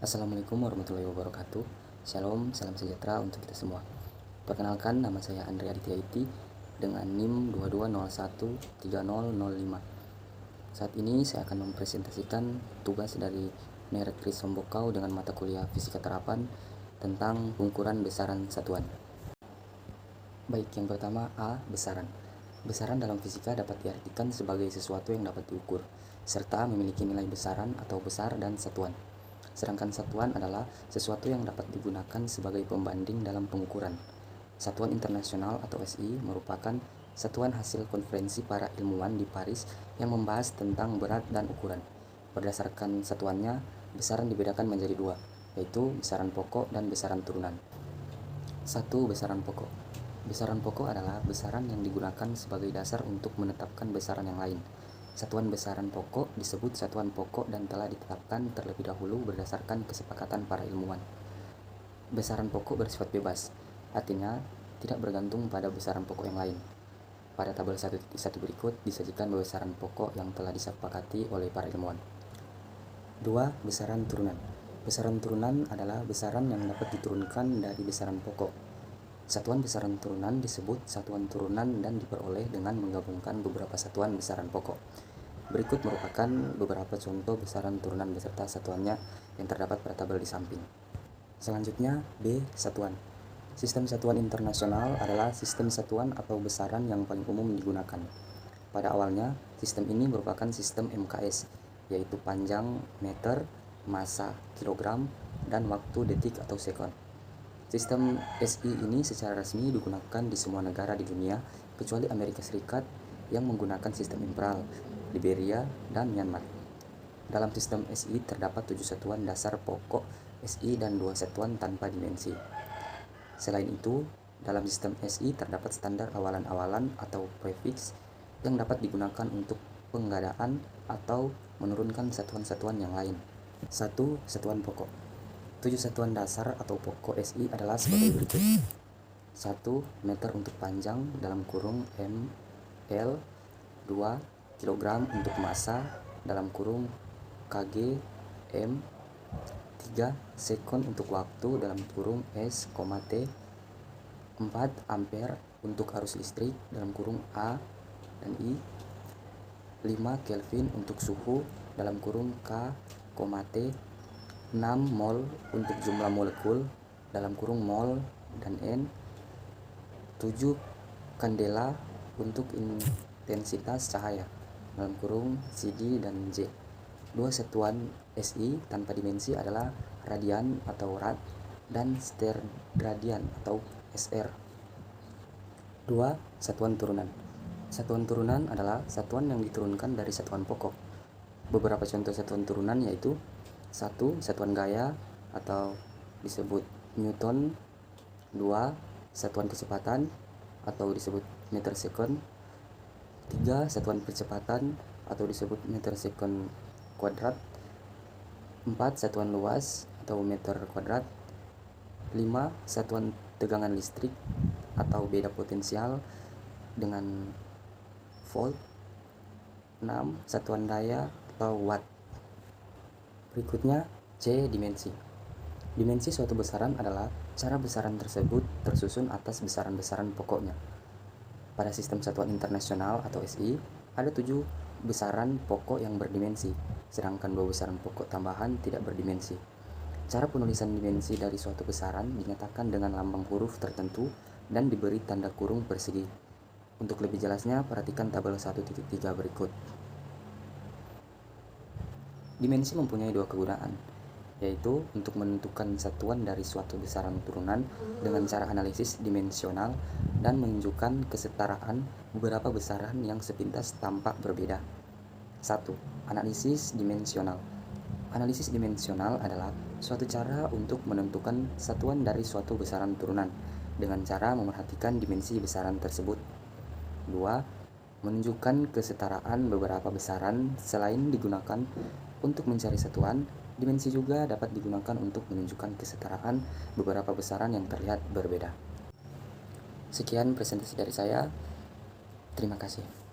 Assalamualaikum warahmatullahi wabarakatuh. Shalom, salam sejahtera untuk kita semua. Perkenalkan, nama saya Andri Aditya Iti dengan NIM 22013005. Saat ini saya akan mempresentasikan tugas dari Neret Kris Sombokau dengan mata kuliah Fisika Terapan tentang pengukuran besaran satuan. Baik, yang pertama A. Besaran. Besaran dalam fisika dapat diartikan sebagai sesuatu yang dapat diukur, serta memiliki nilai besaran atau besar dan satuan. Sedangkan satuan adalah sesuatu yang dapat digunakan sebagai pembanding dalam pengukuran. Satuan internasional atau SI merupakan satuan hasil konferensi para ilmuwan di Paris yang membahas tentang berat dan ukuran. Berdasarkan satuannya, besaran dibedakan menjadi dua, yaitu besaran pokok dan besaran turunan. 1. Besaran pokok. Besaran pokok adalah besaran yang digunakan sebagai dasar untuk menetapkan besaran yang lain. Satuan besaran pokok disebut satuan pokok dan telah ditetapkan terlebih dahulu berdasarkan kesepakatan para ilmuwan. Besaran pokok bersifat bebas, artinya tidak bergantung pada besaran pokok yang lain. Pada tabel 1.1 berikut disajikan besaran pokok yang telah disepakati oleh para ilmuwan. 2. Besaran turunan. Besaran turunan adalah besaran yang dapat diturunkan dari besaran pokok. Satuan besaran turunan disebut satuan turunan dan diperoleh dengan menggabungkan beberapa satuan besaran pokok. Berikut merupakan beberapa contoh besaran turunan beserta satuannya yang terdapat pada tabel di samping. Selanjutnya, B. Satuan. Sistem satuan internasional adalah sistem satuan atau besaran yang paling umum digunakan. Pada awalnya, sistem ini merupakan sistem MKS, yaitu panjang meter, massa kilogram, dan waktu detik atau sekon. Sistem SI ini secara resmi digunakan di semua negara di dunia kecuali Amerika Serikat yang menggunakan sistem imperial, Liberia, dan Myanmar. Dalam sistem SI terdapat 7 satuan dasar pokok SI dan 2 satuan tanpa dimensi. Selain itu, dalam sistem SI terdapat standar awalan-awalan atau prefix yang dapat digunakan untuk penggadaan atau menurunkan satuan-satuan yang lain. 1. Satuan pokok. 7 satuan dasar atau pokok SI adalah sebagai berikut. 1. Meter untuk panjang dalam kurung ml. 2. Kilogram untuk massa dalam kurung kg m. 3. Sekon untuk waktu dalam kurung s, t. 4. Ampere untuk arus listrik dalam kurung A dan I. 5. Kelvin untuk suhu dalam kurung K, T. 6. Mol untuk jumlah molekul dalam kurung mol dan N. 7. Kandela untuk intensitas cahaya dalam kurung CD dan J. 2 satuan SI tanpa dimensi adalah radian atau rad dan sterradian atau SR. 2. Satuan turunan. Satuan turunan adalah satuan yang diturunkan dari satuan pokok. Beberapa contoh satuan turunan yaitu 1. Satuan gaya atau disebut Newton. 2. Satuan kecepatan atau disebut meter second. 3. Satuan percepatan atau disebut meter second kuadrat. 4. Satuan luas atau meter kuadrat. 5. Satuan tegangan listrik atau beda potensial dengan volt. 6. Satuan daya atau watt. Berikutnya, C. Dimensi. Dimensi suatu besaran adalah cara besaran tersebut tersusun atas besaran-besaran pokoknya. Pada sistem satuan internasional atau SI, ada 7 besaran pokok yang berdimensi, sedangkan 2 besaran pokok tambahan tidak berdimensi. Cara penulisan dimensi dari suatu besaran dinyatakan dengan lambang huruf tertentu dan diberi tanda kurung persegi. Untuk lebih jelasnya, perhatikan tabel 1.3 berikut. Dimensi mempunyai 2 kegunaan, yaitu untuk menentukan satuan dari suatu besaran turunan dengan cara analisis dimensional dan menunjukkan kesetaraan beberapa besaran yang sepintas tampak berbeda. 1. Analisis dimensional. Analisis dimensional adalah suatu cara untuk menentukan satuan dari suatu besaran turunan dengan cara memerhatikan dimensi besaran tersebut. 2. Menunjukkan kesetaraan beberapa besaran. Selain digunakan untuk mencari satuan, dimensi juga dapat digunakan untuk menunjukkan kesetaraan beberapa besaran yang terlihat berbeda. Sekian presentasi dari saya. Terima kasih.